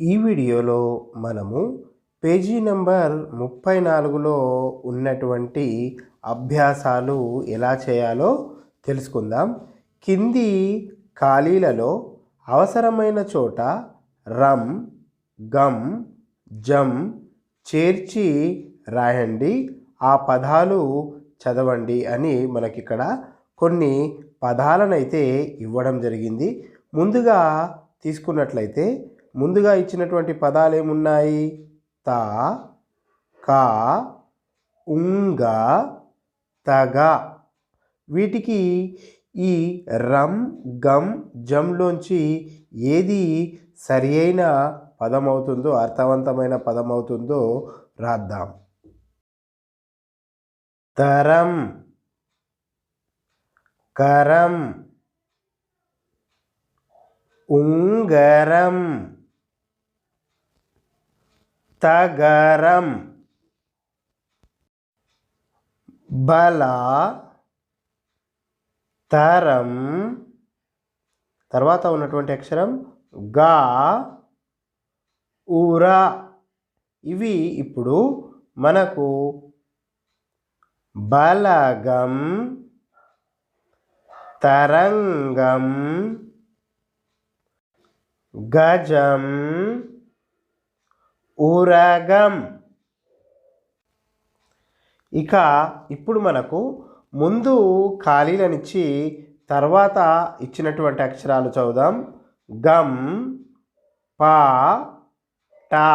ఈ వీడియోలో మనము పేజీ నంబర్ 34లో ఉన్నటువంటి అభ్యాసాలు ఎలా చేయాలో తెలుసుకుందాం. కింది ఖాళీలలో అవసరమైన చోట రమ్, గమ్, జమ్ చేర్చి రాయండి. ఆ పదాలు చదవండి అని మనకిక్కడ కొన్ని పదాలనైతే ఇవ్వడం జరిగింది. ముందుగా తీసుకున్నట్లయితే ముందుగా ఇచ్చినటువంటి పదాలు ఏమున్నాయి? తా, కా, ఉంగ, తగ. వీటికి ఈ రమ్, గమ్, జమ్లోంచి ఏది సరి అయిన పదం అవుతుందో, అర్థవంతమైన పదం అవుతుందో రాద్దాం. తరం, కరం, ఉంగరం, తగరం, బల, తరం, తర్వాత ఉన్నటువంటి అక్షరం గా, ఉర. ఇవి ఇప్పుడు మనకు బలగం, తరంగం, గజం, ఉరగం. ఇక ఇప్పుడు మనకు ముందు ఖాళీలనిచ్చి తర్వాత ఇచ్చినటువంటి అక్షరాలు చదువుదాం. గమ్, పా, టా,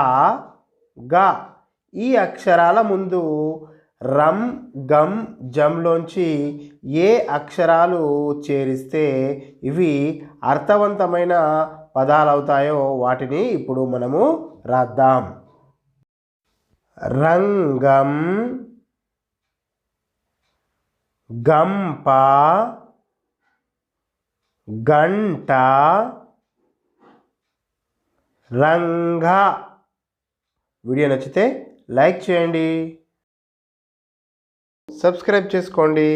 గా. ఈ అక్షరాల ముందు రమ్, గమ్, జమ్లోంచి ఏ అక్షరాలు చేరిస్తే ఇవి అర్థవంతమైన పదాలు అవుతాయో వాటిని ఇప్పుడు మనము రాద్దాం. రంగం, గంప, గంట, రంగ. వీడియో నచ్చితే లైక్ చేయండి, సబ్స్క్రైబ్ చేసుకోండి.